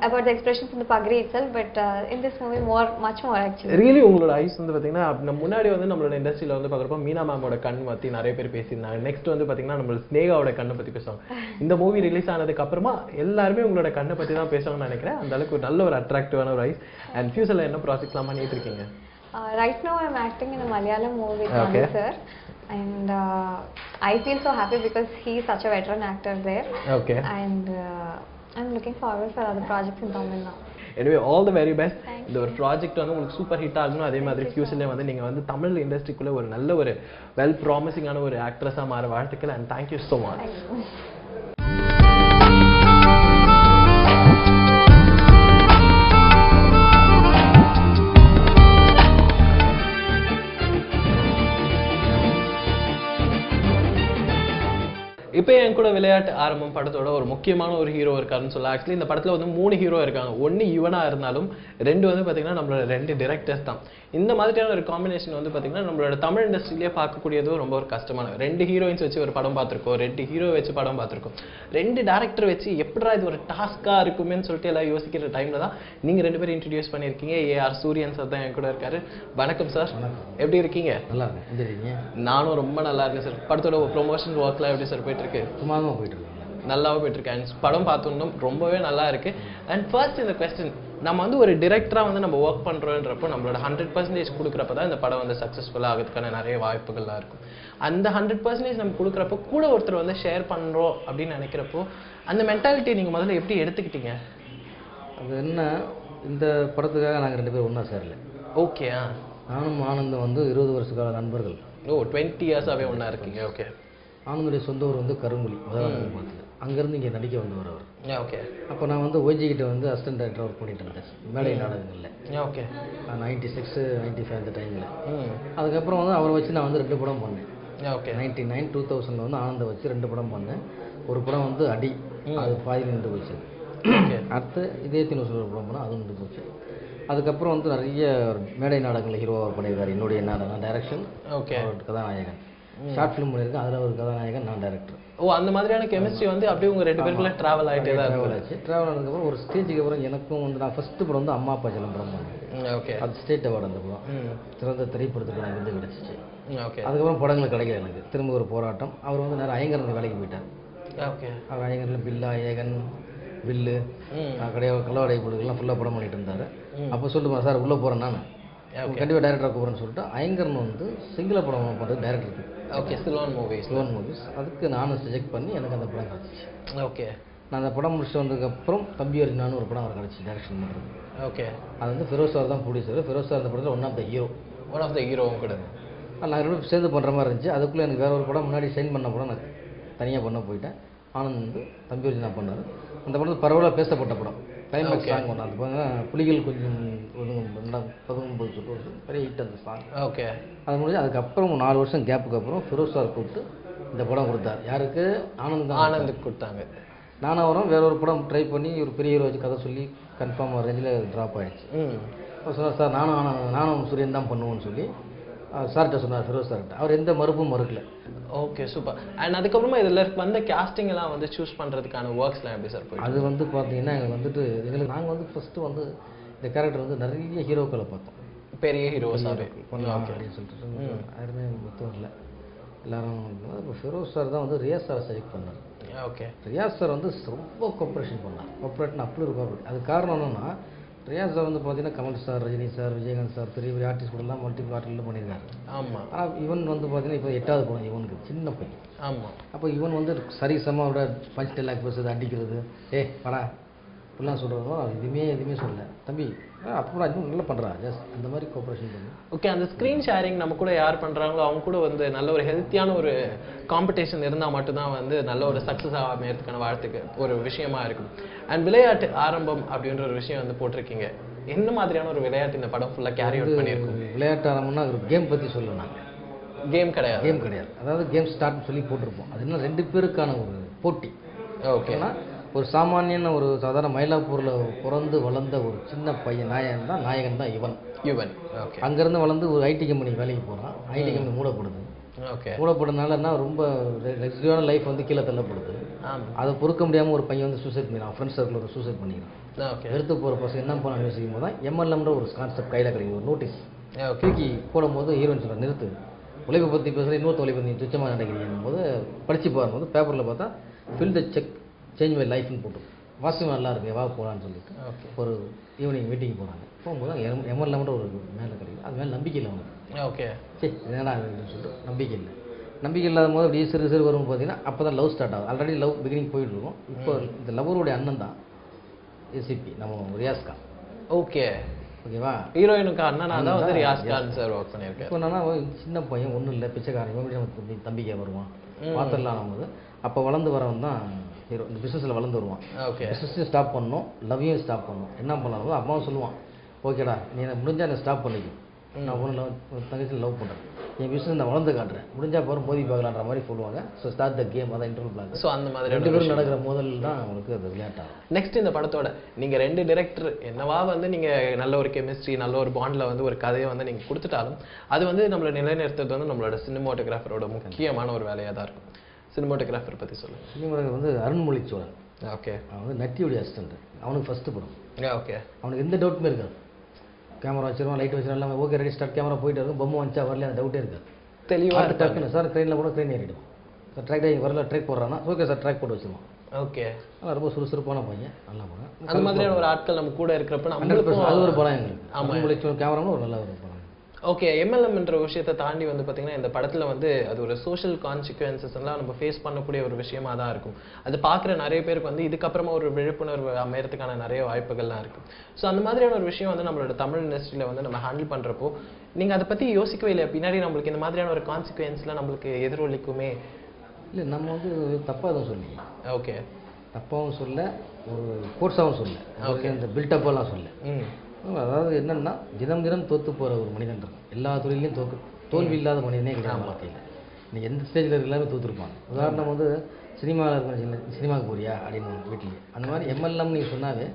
about the expressions in the pagri itself, but in this movie much more actually. Really உங்களோட ice வந்து பாத்தீங்கன்னா நம்ம முன்னாடி வந்து நம்மளோட இண்டஸ்ட்ரியில வந்து பார்க்கறப்ப மீனா மேமோட கண் பத்தி நிறைய பேர் பேசினாங்க. நெக்ஸ்ட் வந்து பாத்தீங்கன்னா நம்ம ஸ்னேகாவோட கண்ணை பத்தி பேசுவாங்க. இந்த மூவி ரிலீஸ் ஆனதுக்கு அப்புறமா எல்லாரும் உங்களோட கண்ணை பத்தி தான் பேசுவாங்கன்னு நினைக்கிறேன். அந்த அளவுக்கு ஒரு நல்ல ஒரு அட்ராக்டிவான ஒரு ஐஸ். அண்ட் ஃபியூச்சர்ல என்ன ப்ராஜெக்ட்லாம் பண்ணிட்டு இருக்கீங்க? Right now I am acting in a Malayalam movie with Nandi sir, and I feel so happy because he is such a veteran actor there. Okay. And I'm looking forward for other projects in Tamil now. Anyway, all the very best. இந்த ஒரு project வந்து உங்களுக்கு super hit ஆகணும். அதே மாதிரி ஃபியூச்சர்ல வந்து நீங்க வந்து தமிழ் இண்டஸ்ட்ரிக்குள்ள ஒரு நல்ல ஒரு வெல் ப்ராமிசிங்கான ஒரு ஆக்ட்ரஸா மாற வாழ்த்துக்கள். and thank you so much. இப்போ என் கூட விளையாட்டு ஆரம்பம் படத்தோட ஒரு முக்கியமான ஒரு ஹீரோ இருக்காருன்னு சொல்லலாம். ஆக்சுவலி இந்த படத்துல வந்து 3 ஹீரோ இருக்காங்க. ஒன்னு யுவனா இருந்தாலும் 2 வந்து பாத்தீங்கன்னா நம்மளோட 2 டைரக்டர்ஸ் தான். இந்த மாதிரியான ஒரு காம்பினேஷன் வந்து பாத்தீங்கன்னா நம்மளோட தமிழ் இண்டஸ்ட்ரியிலே பார்க்கக்கூடியது ரொம்ப ஒரு கஷ்டமான. 2 ஹீரோயின்ஸ் வச்சு ஒரு படம் பார்த்திருக்கோம், 2 ஹீரோ வச்சு படம் பார்த்திருக்கோம். 2 டைரக்டர் வச்சு எப்படிடா இது ஒரு டாஸ்கா இருக்குமேன்னு சொல்லிட்டு எல்லாம் யோசிக்கிற டைம்ல தான் நீங்க 2 பேரும் இன்ட்ரோடியூஸ் பண்ணிருக்கீங்க. AR சூரியன் சார் தான் என் கூட இருக்காரு. வணக்கம் சார், எப்படி இருக்கீங்க? நல்லா இருக்கீங்க? நானும் ரொம்ப நல்லா இருக்கேன் சார். படத்தோட ப்ரொமோஷன் ஒர்க்லாம் எப்படி சார் போயிட்டு இருக்கு? சும்மாதான் போயிட்டு இருக்கு. நல்லாவே போயிட்டு இருக்கு. அண்ட் படம் பார்த்தோம் ரொம்பவே நல்லா இருக்கு. அண்ட் ஃபர்ஸ்ட் இந்த கொஸ்டின், நம்ம வந்து ஒரு டிரெக்டரா வந்து நம்ம ஒர்க் பண்றோம்ன்றப்போ நம்மளோட 100% கொடுக்குறப்ப தான் இந்த படம் வந்து சக்ஸஸ்ஃபுல்லாக ஆகிறதுக்கான நிறைய வாய்ப்புகள்லாம் இருக்கும். அந்த 100% நம்ம கொடுக்குறப்போ கூட ஒருத்தர் வந்து ஷேர் பண்றோம் அப்படின்னு நினைக்கிறப்போ அந்த மென்டாலிட்டி நீங்க முதல்ல எப்படி எடுத்துக்கிட்டீங்க? அது என்ன, இந்த படத்துக்காக நாங்கள் 2 பேரும் ஒன்றா சேரல. ஓகே. நானும் ஆனந்தும் வந்து 20 வருஷ கால நண்பர்கள். 20 இயர்ஸாவே ஒன்றா இருக்கீங்க. ஓகே. ஆனந்துடைய சொந்த ஊர் வந்து கருங்குழி, முதலாளி. அங்கேருந்து இங்கே நடிக்க வந்தவர் அவர். ஓகே. அப்போ நான் வந்து OG கிட்ட வந்து அசிஸ்டன்ட் டைரக்டர் ஒர்க் பண்ணிட்டு இருந்தேன் மேடை நாடகங்களில். ஓகே. 96, 95 அந்த டைமில். அதுக்கப்புறம் வந்து அவரை வச்சு நான் வந்து 2 படம் பண்ணேன். ஓகே. 99, 2000 வந்து ஆனந்தை வச்சு 2 படம் பண்ணேன். ஒரு படம் வந்து அடி, அது பாதியில் நின்று போச்சு. அடுத்து இதயத்தின் ஒரு படம் பண்ணால் அதுவும் நின்று போச்சு. அதுக்கப்புறம் வந்து நிறைய மேடை நாடகங்களில் ஹீரோவாக பண்ணியிருக்காரு. என்னுடைய நாடகம் டைரக்ஷன், ஓகே, கதாநாயகன். ஷார்ட் ஃபிலிம் பண்ணியிருக்கேன், அதில் ஒரு கதாநாயகன், நான் டைரக்டர். ஓ, அந்த மாதிரியான கெமிஸ்ட்ரி வந்து அப்படியே உங்கள் 2 பேருக்குள்ள ட்ராவல் ஆகிட்டே தான் ட்ராவல் ஆச்சு. ட்ராவல் ஆனதுக்கப்புறம் ஒரு ஸ்டேஜுக்கு அப்புறம் எனக்கும் வந்து நான் ஃபஸ்ட்டு படம் வந்து அம்மா அப்பா செல்லம் படம் பண்ணேன். ஓகே, அது ஸ்டேட் அவார்டு அந்த படம் சிறந்த திரைப்படத்துக்கு எனக்கு வந்து கிடச்சிச்சு. ஓகே. அதுக்கப்புறம் படங்கள் கிடைக்கல எனக்கு. திரும்ப ஒரு போராட்டம். அவர் வந்து நேரம் ஐயங்கரன் வேலைக்கு போயிட்டார். ஓகே. அவர் ஐயங்கரில் பில்லா ஏகன் வில்லு கிடையாது கல்லவாடை பொருட்கள்லாம் ஃபுல்லாக படம் பண்ணிட்டு இருந்தார். அப்போ சொல்லிட்டு சார் உள்ளே போகிறேன் நான் கண்டிப்பாக டைரக்டராக கூப்பிட்றேன்னு சொல்லிட்டு ஐயங்கரன் வந்து சிங்கள படம் பண்ணுறது டைரக்டர். Okay, Ceylon movies. அதுக்கு நானும் செலக்ட் பண்ணி எனக்கு அந்த படம் கிடச்சிச்சு. ஓகே. நான் அந்த படம் முடிச்சுட்டு வந்ததுக்கப்புறம் தம்பி அர்ஜுனான்னு ஒரு படம் அவர் கிடச்சி டைரக்ஷன் பண்ணுறது. ஓகே. அது வந்து ஃபிரோஸ் சார் தான் ப்ரொடியூசர். ஃபிரோஸ் சார் அந்த படத்தில் ஒன் ஆஃப் த ஹீரோவும் கூட. நான் 2 பேரும் சேர்ந்து பண்ணுற மாதிரி இருந்துச்சு. அதுக்குள்ளே எனக்கு வேற ஒரு படம் முன்னாடி சைன் பண்ண படம் நான் தனியாக பண்ண போயிட்டேன். ஆனந்த் வந்து தம்பி அர்ஜுனா பண்ணார். அந்த படத்தில் பரவலாக பேசப்பட்ட படம். கிளைமேக்ஸ் சாங் ஒன்று அது பார்த்தீங்கன்னா புலிகள் கொஞ்சம் 19 சொல்லிட்டு பெரிய ஹிட் அந்த சாங். ஓகே. அது முடிஞ்சு அதுக்கப்புறம் 4 வருஷம் கேப்புக்கு அப்புறம் ஃபிரோஸ் சார் கூப்பிட்டு இந்த படம் கொடுத்தார். யாருக்கு? ஆனந்துக்கு கொடுத்தாங்க. நானும் அவரும் வேற ஒரு படம் ட்ரை பண்ணி ஒரு பெரிய ஹீரோ வச்சு கதை சொல்லி கன்ஃபார்ம் ரேஞ்சில் ட்ராப் ஆகிடுச்சு. சொன்னார் சார் நானும் சூரியன் தான் பண்ணுவோன்னு சொல்லி சார்கிட்ட சொன்னார், ஃபிரோஸ் சார்கிட்ட. அவர் எந்த மறுப்பும் மறுக்கல. Okay, super. அண்ட் அதுக்கப்புறமா இதில் வந்த கேஸ்டிங் எல்லாம் வந்து சூஸ் பண்ணுறதுக்கான ஒர்க்ஸ்லாம் எப்படி சார் போய்? அது வந்து பார்த்தீங்கன்னா எங்களுக்கு நாங்கள் வந்து ஃபஸ்ட்டு வந்து இந்த கேரக்டர் வந்து நிறைய ஹீரோக்களை பார்த்தோம். பெரிய ஹீரோஸாகவே பண்ணலாம் அப்படின்னு சொல்லிட்டு யாருமே மொத்தம் இல்லை. எல்லாரும் இப்போ ஃபிரோஸ் சார் தான் வந்து ரியாஸ் சாரை செலக்ட் பண்ணார். ஓகே. ரியாஸ் சார் வந்து ரொம்ப கோஆப்ரேஷன் பண்ணார். கோஆப்ரேட்னு அப்படி ஒரு கோஆப்ரேட். அது காரணம் என்னன்னா, ரியாஸ் சார் வந்து பார்த்தீங்கன்னா Kamal sir, Rajini sir, Vijayakanth sir பெரிய பெரிய ஆர்டிஸ்ட் கூடலாம் மல்டி பார்ட்டில் பண்ணியிருக்காரு. ஆமாம். ஆனால் இவன் வந்து பார்த்தீங்கன்னா இப்போ 8வது படம் இவனுக்கு, சின்ன பையன். ஆமாம். அப்போ இவன் வந்து சரிசமாவோட பஞ்ச் டைலாக் பேசுறது, அடிக்கிறது, படா இப்படிலாம் சொல்கிறதும் எதுவுமே சொல்லலை. தம்பி அப்புறம் அதுவும் நல்லா பண்ணுறா, ஜஸ்ட் அந்த மாதிரி கோஆப்ரேஷன் பண்ணி. ஓகே. அந்த ஸ்க்ரீன் ஷேரிங் நம்ம கூட யார் பண்ணுறாங்களோ அவங்க கூட வந்து நல்ல ஒரு ஹெல்த்தியான ஒரு காம்படிஷன் இருந்தால் மட்டும்தான் வந்து நல்ல ஒரு சக்ஸஸ் அமையறதுக்கான வாழ்த்துக்கு ஒரு விஷயமா இருக்கும். அண்ட் விளையாட்டு ஆரம்பம் அப்படின்ற ஒரு விஷயம் வந்து போட்டிருக்கீங்க. என்ன மாதிரியான ஒரு விளையாட்டு இந்த படம் ஃபுல்லாக கேரி அவுட் பண்ணியிருக்கோம்? விளையாட்டு ஆரம்பம்னா ஒரு கேம் பற்றி சொல்லணும். கேம் கிடையாது. அதாவது கேம் ஸ்டார்ட்னு சொல்லி போட்டிருப்போம். அது இன்னும் 2 பேருக்கான ஒரு போட்டி. ஓகேனா ஒரு சாமானியன ஒரு சாதாரண மயிலாப்பூரில் பிறந்து வளர்ந்த ஒரு சின்ன பையன் நாயகன் தான் இவன். ஓகே. அங்கேருந்து வளர்ந்து ஒரு ஐடி கம்பெனி வேலைக்கு போகிறான். ஐடி கம்பெனி மூடப்படுது. ஓகே. மூடப்படுறதுனால என்ன ரொம்ப லக்ஸரியான லைஃப் வந்து கீழே தள்ளப்படுது. அதை பொறுக்க முடியாமல் ஒரு பையன் வந்து சூசைட் பண்ணிடுறான். ஃப்ரெண்ட்ஸ் சர்க்கிள் ஒரு சூசைட் பண்ணிக்கிறான். எடுத்து போகிற பசங்க என்ன பண்ண யோசிக்கும் போது தான் எம்எல்எம்ன்ற ஒரு கான்செப்ட் கையில் கிடைக்கும். ஒரு நோட்டீஸ் தூக்கி போடும்போது ஹீரோயின் சொல்கிறார், நிறுத்து, உழைப்பை பற்றி பேசுகிற இன்னொரு உழைப்பு நீ துச்சமாக நடக்கிறீங்க போது படித்து பாரும்போது பேப்பரில் பார்த்தா fill the cheque change my லைஃப்னு போட்டு வாசியம் நல்லா இருக்கு, வா போகலான்னு சொல்லிட்டு ஒரு ஈவினிங் மீட்டிங் போகிறாங்க. போகும்போது எம்எல்ஏன்ற ஒரு மேலே கிடைக்கும். அது மேலே நம்பிக்கை இல்லை அவனுக்கு. ஓகே. சரி என்னடா அப்படின்னு சொல்லிட்டு நம்பிக்கை இல்லாத போது அப்படியே சிறு வரும் பார்த்தீங்கன்னா அப்போ தான் லவ் ஸ்டார்ட் ஆகுது. ஆல்ரெடி லவ் பிகினிங் போயிட்டு இருக்கும். இப்போ இந்த லவருடைய அண்ணன் தான் ஏசிபி நம்ம ரியாஸ் கான். ஓகேவா? ஹீரோயினுக்கு அண்ணனா தான் வந்து ரியாஸ் கான் சார் ஒர்க் பண்ணியிருக்காரு. இப்போ என்னன்னா சின்ன பையன் ஒன்றும் இல்லை, பிச்சைக்காரன், நம்ம தம்பிக்கை வருவான் பார்த்துடலாம் போது. அப்போ வளர்ந்து வரவன் தான் ஹீரோ. இந்த பிஸ்னஸில் வளர்ந்து வருவான். பிஸ்னஸையும் ஸ்டாப் பண்ணணும், லவ்வையும் ஸ்டாப் பண்ணணும். என்ன பண்ணலாம் அம்மாவும் சொல்லுவான், ஓகேடா நீ எனக்கு முடிஞ்சால் என்னை ஸ்டாப் பண்ணிக்கும், நான் ஒரு தங்கச்சி லவ் பண்ணுறேன், என் பிஸ்னஸ் நான் வளர்ந்து காட்டுறேன், முடிஞ்சால் போகிற மோதி பார்க்கலான்ற மாதிரி சொல்லுவாங்க. So start the game. அதான் இன்டர்வல் பிளாக். ஸோ அந்த மாதிரி 2 பேரும் நடக்கிற மோதல் தான் அவங்களுக்கு அது விளையாட்டாகும். நெக்ஸ்ட் இந்த படத்தோட நீங்கள் 2 டிரெக்டர் என்னவா வந்து நீங்கள் நல்ல ஒரு கெமிஸ்ட்ரி நல்ல ஒரு பாண்டில் வந்து ஒரு கதையை வந்து நீங்கள் கொடுத்துட்டாலும் அது வந்து நம்மளை நிலைநிறுத்துறது வந்து நம்மளோட சினிமாட்டோகிராஃபரோட முக்கியமான ஒரு வேலையாக தான் இருக்கும். சினிமாட்டோகிராஃபர் பற்றி சொல்லுங்கள். சினிமாட்டோகிராஃபர் வந்து அருண்மொழி சோழன். ஓகே. அவன் வந்து நட்டியுடைய அசிஸ்டன்ட். அவனுக்கு ஃபஸ்ட்டு படம். ஓகே. அவனுக்கு எந்த டவுட்டுமே இருக்காது. கேமரா வச்சிருவான், லைட் வச்சிருவான், எல்லாமே ஓகே ரெடி ஸ்டார்ட், கேமரா போயிட்டு இருக்கும், பொம்மை வந்துச்சா வரல, அந்த டவுட்டே இருக்காது. தெளிவாக டக்குன்னு சார் ட்ரெயினில் கூட ட்ரெயின் ஏறிடும் சார், ட்ராக் வரல ட்ராக் போடுறான்னா ஓகே சார் ட்ராக் போட்டு வச்சிருவான். ஓகே. ரொம்ப சுறுசுறுப்பான பையன், நல்லா படம். அந்த மாதிரியான ஒரு ஆட்கள் நம்ம கூட இருக்கிறப்ப நம்ம அது ஒரு படம் எங்களுக்கு. ஆமாம், கேமராவும் ஒரு நல்ல ஒரு படம். ஓகே. எம்எல்எம்ன்ற விஷயத்தை தாண்டி வந்து பார்த்தீங்கன்னா இந்த படத்தில் வந்து அது ஒரு சோஷியல் கான்சிக்வன்சஸ் எல்லாம் நம்ம ஃபேஸ் பண்ணக்கூடிய ஒரு விஷயமா தான் இருக்கும். அது பார்க்குற நிறைய பேருக்கு வந்து இதுக்கப்புறமா ஒரு விழிப்புணர்வு அமையறதுக்கான நிறைய வாய்ப்புகள்லாம் இருக்குது. ஸோ அந்த மாதிரியான ஒரு விஷயம் வந்து நம்மளோட தமிழ் இண்டஸ்ட்ரியில் வந்து நம்ம ஹேண்டில் பண்ணுறப்போ நீங்கள் அதை பற்றி யோசிக்கவே இல்லை, பின்னாடி நம்மளுக்கு இந்த மாதிரியான ஒரு கான்சிக்வன்ஸ்லாம் நம்மளுக்கு எதிரொலிக்குமே? இல்லை, நம்ம வந்து தப்பாக தான் சொல்லி. ஓகே. தப்பாகவும் சொல்ல, ஒரு கோர்ஸாகவும் சொல்ல, ஓகே, இந்த பில்டப்பெல்லாம் சொல்ல. அதாவது என்னன்னா தினம் தோற்று போகிற ஒரு மனிதன் இருக்கும். எல்லா தொழிலையும் தோல்வி இல்லாத மனிதனே கிடையாது வாழ்க்கையில். நீ எந்த ஸ்டேஜில் எல்லாமே தோற்றுருப்பாங்க. உதாரணம் வந்து சினிமாவில் இருக்க, சினிமாவுக்கு போறியா அப்படின்னு வீட்டில் அந்த மாதிரி எம்எல்எம் நீங்கள் சொன்னாவே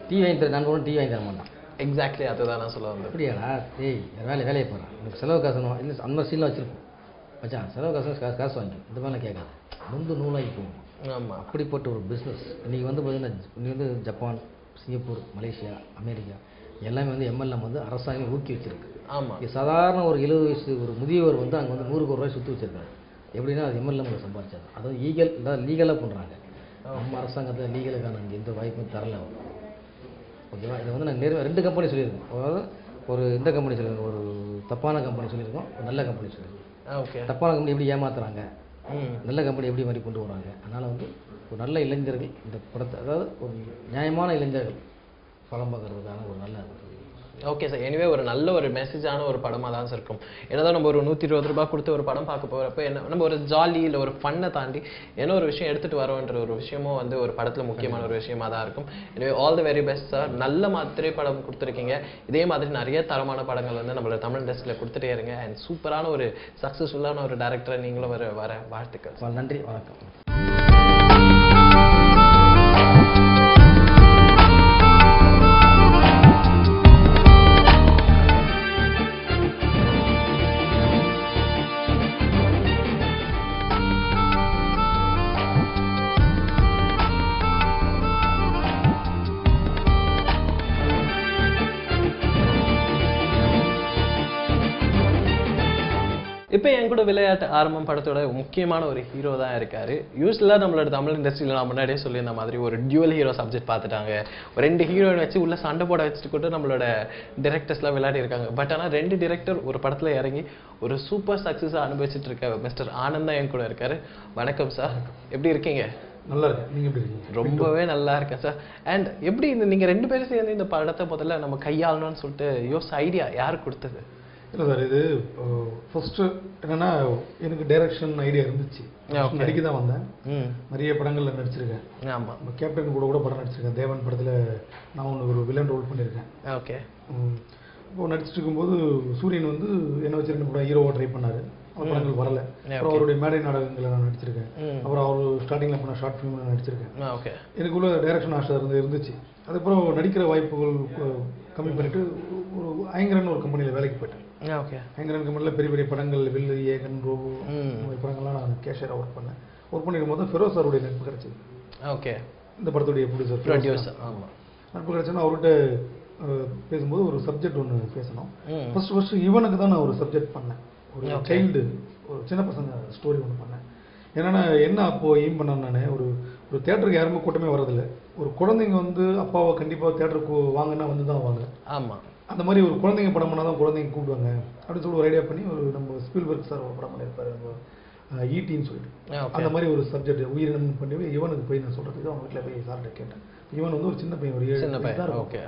டீ வாங்கி தர, நான் கூட டீ வாங்கி தர மாட்டான். எக்ஸாக்ட்லி அதுதான் நான் சொல்ல வந்தேன். அப்படியாடா ஏய் வேலையை போகிறேன் எனக்கு செலவு காசு இல்லை அந்த மாதிரி சீலாம் வச்சுருப்போம் மச்சான் செலவு காசு வாங்கிக்கும் இந்த மாதிரிலாம் கேட்காது நொந்து நூலாகி போகும். ஆமாம் அப்படிப்பட்ட ஒரு பிஸ்னஸ் இன்றைக்கி வந்து பார்த்தீங்கன்னா இன்றைக்கி வந்து ஜப்பான், சிங்கப்பூர், மலேசியா, அமெரிக்கா எல்லாமே வந்து எம்எல்எம் வந்து அரசாங்கம் ஊக்கி வச்சிருக்கு. ஆமாம். சாதாரண ஒரு 70 வயசு ஒரு முதியவர் வந்து அங்கே வந்து 100 கோடி ரூபாய் சுற்றி வச்சிருக்காரு. எப்படின்னா அது எம்எல்எம் சம்பாதிச்சாது. அதாவது லீகலாக பண்ணுறாங்க. நம்ம அரசாங்கத்தில் லீகலுக்கான எந்த வாய்ப்பும் தரல. ஓகேவா? இதை வந்து நாங்கள் 2 கம்பெனி சொல்லியிருக்கோம். அதாவது ஒரு இந்த கம்பெனி சொல்லியிருக்கோம், ஒரு தப்பான கம்பெனி சொல்லியிருக்கோம், ஒரு நல்ல கம்பெனி சொல்லியிருக்கோம். ஓகே. தப்பான கம்பெனி எப்படி ஏமாத்துறாங்க, நல்ல கம்பெனி எப்படி மாதிரி கொண்டு வராங்க. அதனால் வந்து ஒரு நல்ல இளைஞர்கள் இந்த படத்தை, அதாவது ஒரு நியாயமான இளைஞர்கள் படம் பார்க்கறதுக்கான ஒரு நல்ல ஓகே சார். எனிவே ஒரு நல்ல ஒரு மெசேஜான ஒரு படமாக தான் சார் இருக்கும். ஏன்னா நம்ம ஒரு 120 ரூபாய் கொடுத்து ஒரு படம் பார்க்க போகிறப்ப என்ன நம்ம ஒரு ஜாலி இல்லை ஒரு ஃபன்னை தாண்டி என்ன ஒரு விஷயம் எடுத்துகிட்டு வரோன்ற ஒரு விஷயமும் வந்து ஒரு படத்தில் முக்கியமான ஒரு விஷயமாக தான் இருக்கும். எனவே all the very best sir. நல்ல திரைப்படம் கொடுத்துருக்கீங்க. இதே மாதிரி நிறைய தரமான படங்கள் வந்து நம்மளோட தமிழ் இண்டஸ்ட்ரியில் கொடுத்துட்டே இருங்க. அண்ட் சூப்பரான ஒரு சக்ஸஸ்ஃபுல்லான ஒரு டைரக்டரை நீங்களும் வர வாழ்த்துக்கள். நன்றி, வணக்கம். இப்போ என் கூட விளையாட்டு ஆரம்பம் படத்தோட முக்கியமான ஒரு ஹீரோ தான் இருக்காரு. யூஸ்வலாக நம்மளோட தமிழ் இண்டஸ்ட்ரியில் நான் முன்னாடியே சொல்லியிருந்த மாதிரி ஒரு டியூவல் ஹீரோ சப்ஜெக்ட் பார்த்துட்டாங்க. ஒரு 2 ஹீரோயின் வச்சு உள்ள சண்டை போட வச்சுட்டு கூட நம்மளோட டிரெக்டர்ஸ்லாம் விளையாடி இருக்காங்க. பட் ஆனால் 2 டிரெக்டர் ஒரு படத்தில் இறங்கி ஒரு சூப்பர் சக்ஸஸாக அனுபவிச்சுட்டு இருக்க மிஸ்டர் ஆனந்த் தான் என் கூட இருக்காரு. வணக்கம் சார், எப்படி இருக்கீங்க? நல்லா இருக்கேன். நீங்கள் எப்படி இருக்கீங்க? ரொம்பவே நல்லா இருக்கேன் சார். அண்ட் எப்படி நீங்கள் 2 பேரும் சேர்ந்து இந்த படத்தை முதல்ல நம்ம கையாளணும்னு சொல்லிட்டு ஐடியா யார் கொடுத்தது? இல்லை சார், இது ஃபர்ஸ்ட்டு என்னென்னா எனக்கு டைரக்ஷன் ஐடியா இருந்துச்சு. நடிக்க தான் வந்தேன். நிறைய படங்களில் நடிச்சிருக்கேன். ஆமாம். கேப்டன் கூட படம் நடிச்சிருக்கேன். தேவன் படத்தில் நான் ஒரு வில்லன் ரோல் பண்ணியிருக்கேன். ஓகே. இப்போது நடிச்சிட்டு இருக்கும்போது சூரியன் வந்து என்ன வச்சு 2 படம் ஹீரோவாக ட்ரை பண்ணார். அவர் படங்கள் வரல. அப்புறம் அவருடைய மேடை நாடகங்களை நான் நடிச்சிருக்கேன். அப்புறம் அவர் ஸ்டார்டிங்கில் பண்ண ஷார்ட் ஃபிலிமில் நடிச்சிருக்கேன். ஓகே. எனக்குள்ள டைரக்ஷன் ஆசை இருந்துச்சு. அதுக்கப்புறம் நடிக்கிற வாய்ப்புகள் கம்மி பண்ணிவிட்டு ஒரு ஐங்கரன் ஒரு கம்பெனியில் வேலைக்கு போயிட்டேன். ஓகே. ஐங்கரன் கம்பெனியில் பெரிய பெரிய படங்கள் வில்லு, ஏகன், ரோபோ இந்த படங்கள்லாம் நான் கேஷியராக ஒர்க் பண்ணிடும் போது ஃபெரோஸ் சாருடைய நட்பு கிடச்சிது. ஓகே. இந்த படத்துடைய ப்ரொடியூசர். ஆமாம். நட்பு கிடச்சோன்னா அவர்கிட்ட பேசும்போது ஒரு சப்ஜெக்ட் ஒன்று பேசணும். ஃபர்ஸ்ட் இவனுக்கு தான் நான் ஒரு சப்ஜெக்ட் பண்ணேன். ஒரு சைல்டு, ஒரு சின்ன பசங்க ஸ்டோரி ஒன்று பண்ணேன். ஏன்னா என்ன அப்போது எய்ம் பண்ணேன் நான், ஒரு தேட்டருக்கு யாருமே கூட்டமே வரதில்லை. ஒரு குழந்தைங்க வந்து அப்பாவை கண்டிப்பாக தேட்டருக்கு வாங்கன்னா வந்து தான் வாங்க. ஆமாம். அந்த மாதிரி ஒரு குழந்தைங்க படம் பண்ணால் தான் குழந்தைங்க கூப்பிடுவாங்க அப்படின்னு சொல்லி ஒரு ஐடியா பண்ணி ஒரு நம்ம ஸ்பீல்பர்க் சார் ஒரு படம் பண்ணியிருப்பாரு ஈட்டின்னு சொல்லிட்டு. அந்த மாதிரி ஒரு சப்ஜெக்ட் உயிரினம் பண்ணி இவனுக்கு போய் நான் சொல்கிறதுக்கு அவங்க வீட்டில் போய் சார்கிட்ட கேட்டேன். இவன் வந்து ஒரு சின்ன பையன், ஒரு 7 தான். ஓகே.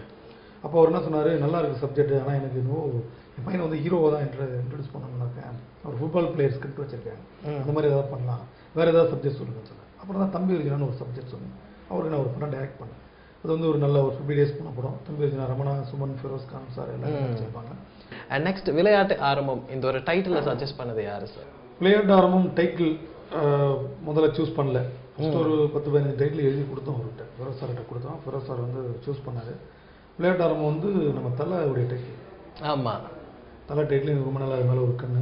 அப்போ அவர் என்ன சொன்னார், நல்லா இருக்குது சப்ஜெக்ட், ஆனால் எனக்கு இன்னும் என் பையனை வந்து ஹீரோவாக தான் இன்ட்ரடியூஸ் பண்ணணும்னாக்கேன். ஒரு ஃபுட்பால் பிளேயர் ஸ்கிரிப்ட் வச்சுருக்கேன், அந்த மாதிரி ஏதாவது பண்ணலாம், வேறு ஏதாவது சப்ஜெக்ட் சொல்லுங்கன்னு சொன்னேன். அப்புறம் தான் தம்பி அர்ஜுனான்னு ஒரு சப்ஜெக்ட் சொன்னேன். அவருக்கு நான் ஒரு படம் டைரக்ட் பண்ணேன். அது வந்து ஒரு நல்ல ஒரு 50 days பண்ண படம். தம்பி அர்ஜுனா, ரமணா, சுமன், ஃபெரோஸ் கான் சார் எல்லாரும் வச்சுருப்பாங்க. அண்ட் நெக்ஸ்ட் விளையாட்டு ஆரம்பம் இந்த ஒரு டைட்டில் சஜஸ்ட் பண்ணது யார் சார்? விளையாட்டு ஆரம்பம் டைட்டில் முதல்ல சூஸ் பண்ணல. ஃபஸ்ட்டு ஒரு 10-15 டைட்டில் எழுதி கொடுத்தோம் அவர்கிட்ட, ஃபெரோஸ் சார்கிட்ட கொடுத்தோம். ஃபெரோஸ் சார் வந்து சூஸ் பண்ணார். விளையாட்டு ஆரம்பம் வந்து நம்ம தலையுடைய டைட்டில். ஆமாம். தலை டைட்டில் ரொம்ப நல்லா, அது மேலே ஒரு கண்ணு.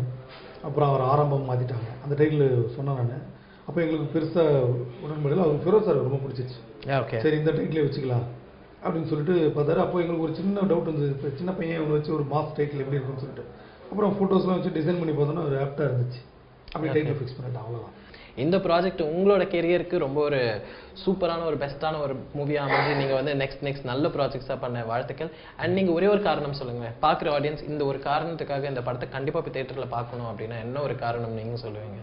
அப்புறம் அவர் ஆரம்பம் மாற்றிட்டாங்க. அந்த டைட்டில் சொன்னேன் நான். அப்போ எங்களுக்கு பெருசாக உடன்படல. அவர் ஃபெரோஸ் சார் ரொம்ப பிடிச்சிச்சு. ஓகே, சரி இந்த டைட்டிலே வச்சுக்கலாம் அப்படின்னு சொல்லிட்டு பார்த்தாரு. அப்போ எங்களுக்கு ஒரு சின்ன டவுட் இருந்தது, இப்போ சின்ன பையன் ஒன்று வச்சு ஒரு மாஸ் டைட்டில் எப்படி இருக்குன்னு சொல்லிட்டு. அப்புறம் ஃபோட்டோஸ்லாம் வச்சு டிசைன் பண்ணி பார்த்தோன்னா ஒரு ஆப்டாக இருந்துச்சு. அப்படி டைட்டில் ஃபிக்ஸ் பண்ணிட்டேன், அவ்வளோதான். இந்த ப்ராஜெக்ட் உங்களோட கெரியருக்கு ரொம்ப ஒரு சூப்பரான ஒரு பெஸ்ட்டான ஒரு மூவியாக அமைஞ்சு நீங்கள் வந்து நெக்ஸ்ட் நல்ல ப்ராஜெக்ட்ஸாக பண்ண வாழ்த்துக்கள். அண்ட் நீங்கள் ஒரே ஒரு காரணம் சொல்லுங்கள், பார்க்குற ஆடியன்ஸ் இந்த ஒரு காரணத்துக்காக இந்த படத்தை கண்டிப்பாக போய் தேட்டரில் பார்க்கணும் அப்படின்னா என்ன ஒரு காரணம் நீங்கள் சொல்லுவீங்க?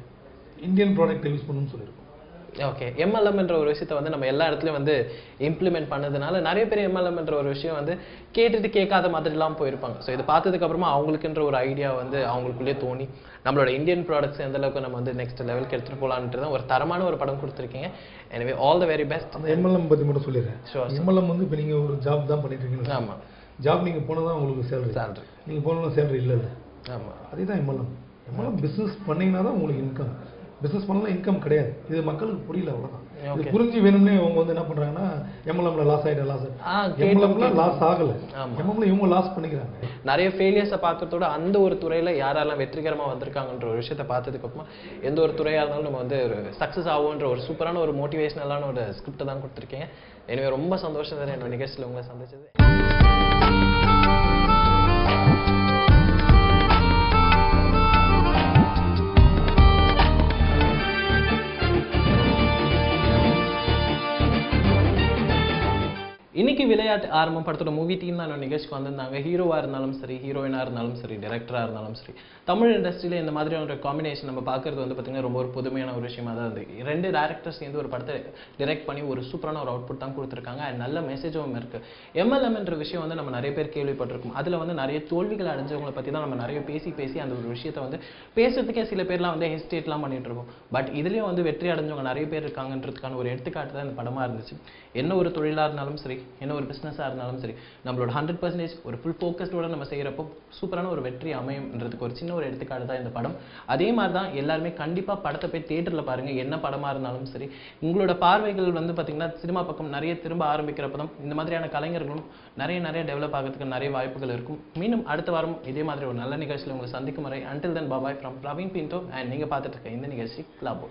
இந்தியன் ப்ராடக்ட் யூஸ் பண்ணணும்னு சொல்லியிருக்கோம். ஓகே. எம்எல்எம்ன்ற ஒரு விஷயத்தை வந்து நம்ம எல்லா இடத்துலையும் வந்து இம்ப்ளிமெண்ட் பண்ணதுனால நிறைய பேர் எம்எல்எம்ன்ற ஒரு விஷயம் வந்து கேட்டுட்டு கேட்காத மாதிரிலாம் போயிருப்பாங்க. ஸோ இது பார்த்ததுக்கு அப்புறமா அவங்களுக்குன்ற ஒரு ஐடியா வந்து அவங்களுக்குள்ளேயே தோணி நம்மளோட இந்தியன் ப்ராடக்ட்ஸ் எந்த அளவுக்கு நம்ம வந்து நெக்ஸ்ட் லெவலுக்கு எடுத்துகிட்டு போகலான்ட்டு தான் ஒரு தரமான ஒரு படம் கொடுத்துருக்கீங்க. எனவே ஆல் த வெரி பெஸ்ட். அந்த எம்எல்எம் பற்றி மட்டும் சொல்லிடுறேன். எம்எல்எம் வந்து இப்போ நீங்கள் ஒரு ஜாப் தான் பண்ணிட்டு இருக்கீங்க. ஆமாம். ஜாப் நீங்கள் போனால் தான் உங்களுக்கு சேலரி. நீங்கள் போனால் சேலரி இல்லை. ஆமாம், அதே தான் எம்எல்எம். பிஸ்னஸ் பண்ணிங்கன்னா தான் உங்களுக்கு இன்கம். பிஸ்னஸ் பண்ணலாம் இன்கம் கிடையாது. இது மக்களுக்கு புரியல, அவ்வளோதான். இது புரிஞ்சு வேணும்னே அவங்க வந்து என்ன பண்றாங்கன்னா எம்எல்எம்ல லாஸ் எம்எல்எம்ல லாஸ் ஆகல, எம்எல்எம்ல இவங்க லாஸ் பண்ணிக்கிறாங்க. நிறைய ஃபெயிலியர்ஸை பார்க்கறதோட அந்த ஒரு துறையில யாரெல்லாம் வெற்றிகரமா வந்திருக்காங்கன்ற ஒரு விஷயத்தை பார்த்ததுக்கு அப்புறமா எந்த ஒரு துறையா இருந்தாலும் நம்ம வந்து ஒரு சக்சஸ் ஆகும்ன்ற ஒரு சூப்பரான ஒரு மோட்டிவேஷனலான ஒரு ஸ்கிரிப்ட் தான் கொடுத்துருக்கீங்க. எனவே ரொம்ப சந்தோஷம் தான் என்னோட நிகழ்ச்சியில் உங்களை சந்திச்சது. இன்னைக்கு விளையாட்டு ஆரம்பம் படத்தோட மூவி டீம் தான் நிகழ்ச்சிக்கு வந்திருந்தாங்க. ஹீரோவா இருந்தாலும் சரி, ஹீரோயினா இருந்தாலும் சரி, டைரக்டரா இருந்தாலும் சரி, தமிழ் இண்டஸ்ட்ரியில இந்த மாதிரியான ஒரு காம்பினேஷன் நம்ம பார்க்கறது வந்து பார்த்தீங்கன்னா ரொம்ப ஒரு புதுமையான ஒரு விஷயமா தான் இருக்கு. 2 டைரக்டர்ஸ் சேர்ந்து ஒரு படத்தை டைரக்ட் பண்ணி ஒரு சூப்பரான ஒரு அவுட்புட் தான் கொடுத்துருக்காங்க. அண்ட் நல்ல மெசேஜும் இருக்கு. MLM என்ற விஷயம் வந்து நம்ம நிறைய பேர் கேள்விப்பட்டிருக்கோம். அதுல வந்து நிறைய தோல்விகள் அடைஞ்சவங்களை பத்தி தான் நம்ம நிறைய பேசி அந்த ஒரு விஷயத்தை வந்து பேசுறதுக்கே சில பேர்லாம் வந்து ஹெசிடேட்லாம் பண்ணிட்டு இருக்கோம். பட் இதுலயும் வந்து வெற்றி அடைஞ்சவங்க நிறைய பேர் இருக்காங்கன்றதுக்கான ஒரு எடுத்துக்காட்டு தான் இந்த படமா இருந்துச்சு. என்ன ஒரு தொழிலா இருந்தாலும் சரி, என்ன ஒரு பிசினஸா இருந்தாலும் சரி, நம்மளோட 100% ஒரு ஃபுல் ஃபோக்கஸ்டோட நம்ம செய்யறப்போ சூப்பரான ஒரு வெற்றி அமையும்ன்றதுக்கு ஒரு சின்ன ஒரு எடுத்துக்காட்டு தான் இந்த படம். அதே மாதிரி தான் எல்லாருமே கண்டிப்பா படத்தை போய் தியேட்டர்ல பாருங்க. என்ன படமா இருந்தாலும் சரி, உங்களோட பார்வைகள் வந்து பாத்தீங்கன்னா சினிமா பக்கம் நிறைய திரும்ப ஆரம்பிக்கிறப்ப தான் இந்த மாதிரியான கலைஞர்களும் நிறைய டெவலப் ஆகிறதுக்கு நிறைய வாய்ப்புகள் இருக்கும். மீண்டும் அடுத்த வாரம் இதே மாதிரி ஒரு நல்ல நிகழ்ச்சியில் உங்களை சந்திக்கும் வரை until then bye bye from Praveen Pinto and நீங்க பார்த்துட்டு இருக்க இந்த நிகழ்ச்சி கிளப்.